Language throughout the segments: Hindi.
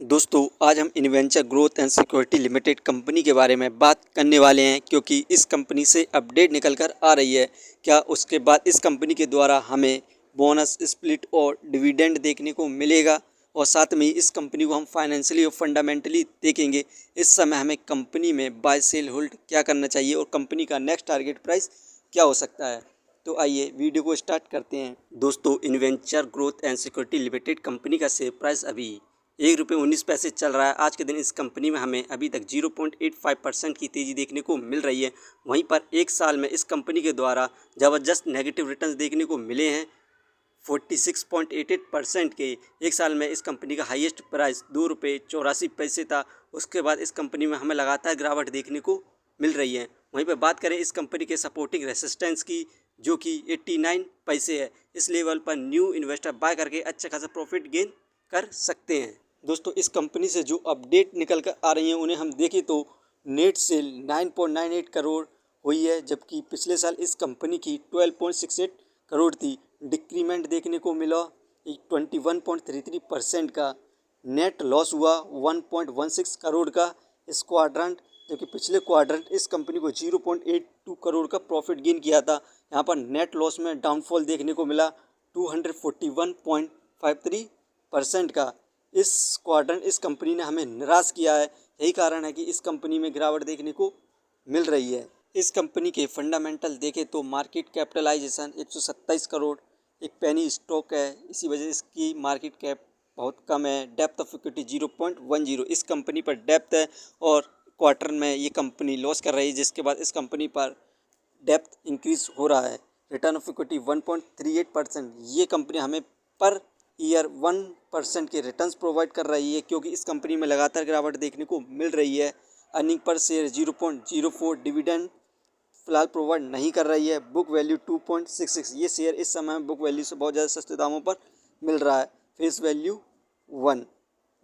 दोस्तों आज हम Inventure growth and security limited company के बारे में बात करने वाले हैं, क्योंकि इस कंपनी से अपडेट निकल कर आ रही है। क्या उसके बाद इस कंपनी के द्वारा हमें बोनस, स्प्लिट और डिविडेंड देखने को मिलेगा, और साथ में ही इस कंपनी को हम फाइनेंशियली और फंडामेंटली देखेंगे। इस समय हमें कंपनी में बाय सेल होल्ड क्या करना चाहिए और कंपनी का नेक्स्ट टारगेट प्राइस क्या हो सकता है। तो आइए वीडियो को स्टार्ट करते हैं। दोस्तों, Inventure growth and security limited company का शेयर प्राइस अभी ₹1.19 चल रहा है। आज के दिन इस कंपनी में हमें अभी तक 0.85% की तेज़ी देखने को मिल रही है। वहीं पर एक साल में इस कंपनी के द्वारा ज़बरदस्त नेगेटिव रिटर्न्स देखने को मिले हैं। 46.88% के एक साल में इस कंपनी का हाईएस्ट प्राइस ₹2.84 था। उसके बाद इस कंपनी में हमें लगातार गिरावट देखने को मिल रही है। वहीं पर बात करें इस कंपनी के सपोर्टिंग रेसिस्टेंस की, जो कि 89 पैसे है, इस लेवल पर न्यू इन्वेस्टर बाय करके अच्छा खासा प्रॉफिट गेन कर सकते हैं। दोस्तों, इस कंपनी से जो अपडेट निकल कर आ रही हैं उन्हें हम देखें तो नेट सेल 9.98 करोड़ हुई है, जबकि पिछले साल इस कंपनी की 12.68 करोड़ थी। डिक्रीमेंट देखने को मिला 21.33% का। नेट लॉस हुआ 1.16 करोड़ का इस क्वाड्रेंट, जबकि पिछले क्वाड्रेंट इस कंपनी को 0.82 करोड़ का प्रॉफिट गेन किया था। यहाँ पर नेट लॉस में डाउनफॉल देखने को मिला 241.53% का। इस क्वाड्रेंट इस कंपनी ने हमें निराश किया है। यही कारण है कि इस कंपनी में गिरावट देखने को मिल रही है। इस कंपनी के फंडामेंटल देखें तो मार्केट कैपिटलाइजेशन 127 करोड़, एक पेनी स्टॉक है, इसी वजह से इसकी मार्केट कैप बहुत कम है। डेप्थ ऑफ इक्विटी 0.10, इस कंपनी पर डेप्थ है और क्वार्टर में ये कंपनी लॉस कर रही है, जिसके बाद इस कंपनी पर डेप्थ इंक्रीज हो रहा है। रिटर्न ऑफ इक्विटी 1.38%, ये कंपनी हमें पर ईयर 1% के रिटर्न्स प्रोवाइड कर रही है, क्योंकि इस कंपनी में लगातार गिरावट देखने को मिल रही है। अर्निंग पर शेयर 0.04, डिविडेंड फिलहाल प्रोवाइड नहीं कर रही है। बुक वैल्यू 2.66, ये शेयर इस समय बुक वैल्यू से बहुत ज़्यादा सस्ते दामों पर मिल रहा है। Face value 1।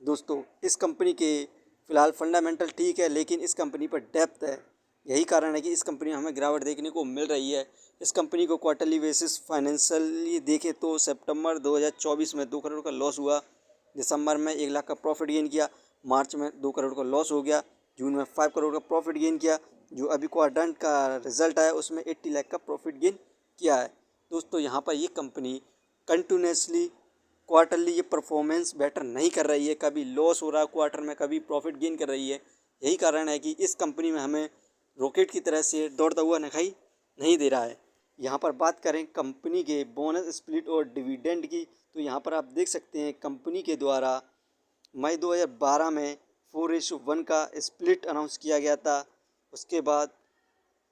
दोस्तों, इस कंपनी के फ़िलहाल फंडामेंटल ठीक है, लेकिन इस कंपनी पर डेप्थ है। यही कारण है कि इस कंपनी में हमें गिरावट देखने को मिल रही है। इस कंपनी को क्वार्टरली बेसिस फाइनेंशियली देखें तो सितंबर 2024 में 2 करोड़ का लॉस हुआ, दिसंबर में 1 लाख का प्रॉफिट गेन किया, मार्च में 2 करोड़ का लॉस हो गया, जून में 5 करोड़ का प्रॉफिट गेन किया। जो अभी क्वाड्रेंट का रिजल्ट आया उसमें 80 लाख का प्रॉफिट गेन किया है। दोस्तों, यहाँ पर ये कंपनी कंटिन्यूसली क्वार्टरली ये परफॉर्मेंस बेटर नहीं कर रही है। कभी लॉस हो रहा है क्वार्टर में, कभी प्रॉफिट गेन कर रही है। यही कारण है कि इस कंपनी में हमें रॉकेट की तरह से दौड़ता हुआ दिखाई नहीं दे रहा है। यहाँ पर बात करें कंपनी के बोनस, स्प्लिट और डिविडेंड की, तो यहाँ पर आप देख सकते हैं कंपनी के द्वारा मई 2012 में 4:1 का स्प्लिट अनाउंस किया गया था। उसके बाद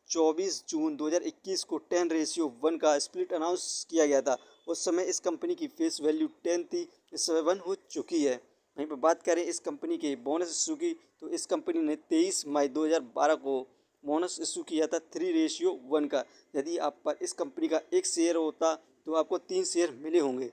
24 जून 2021 को 10:1 का स्प्लिट अनाउंस किया गया था। उस समय इस कंपनी की फेस वैल्यू 10 थी, इस समय 1 हो चुकी है। वहीं पर बात करें इस कंपनी के बोनस इशू की, तो इस कंपनी ने 23 मई 2012 को बोनस इशू किया था 3:1 का। यदि आप पर इस कंपनी का एक शेयर होता तो आपको 3 शेयर मिले होंगे।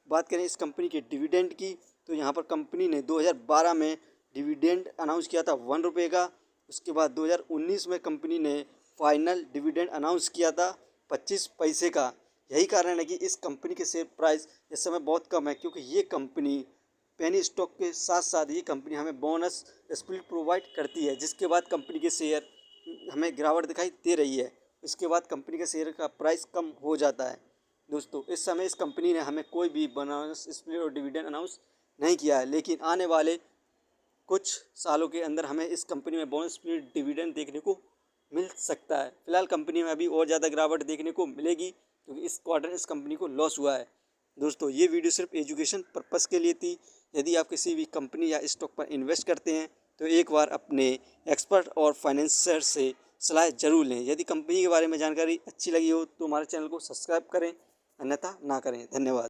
बात करें इस कंपनी के डिविडेंड की, तो यहाँ पर कंपनी ने 2012 में डिविडेंड अनाउंस किया था ₹1 का। उसके बाद 2019 में कंपनी ने फाइनल डिविडेंड अनाउंस किया था 25 पैसे का। यही कारण है कि इस कंपनी के शेयर प्राइस इस समय बहुत कम है, क्योंकि ये कंपनी पेनी स्टॉक के साथ साथ ये कंपनी हमें बोनस, स्प्लिट प्रोवाइड करती है, जिसके बाद कंपनी के शेयर हमें गिरावट दिखाई दे रही है। इसके बाद कंपनी के शेयर का प्राइस कम हो जाता है। दोस्तों, इस समय इस कंपनी ने हमें कोई भी बोनस, स्प्लिट और डिविडेंड अनाउंस नहीं किया है, लेकिन आने वाले कुछ सालों के अंदर हमें इस कंपनी में बोनस, स्प्लिट, डिविडेंड देखने को मिल सकता है। फिलहाल कंपनी में अभी और ज़्यादा गिरावट देखने को मिलेगी, क्योंकि इस क्वार्टर इस कंपनी को लॉस हुआ है। दोस्तों, ये वीडियो सिर्फ एजुकेशन पर्पस के लिए थी। यदि आप किसी भी कंपनी या स्टॉक पर इन्वेस्ट करते हैं तो एक बार अपने एक्सपर्ट और फाइनेंसर से सलाह जरूर लें। यदि कंपनी के बारे में जानकारी अच्छी लगी हो तो हमारे चैनल को सब्सक्राइब करें, अन्यथा ना करें। धन्यवाद।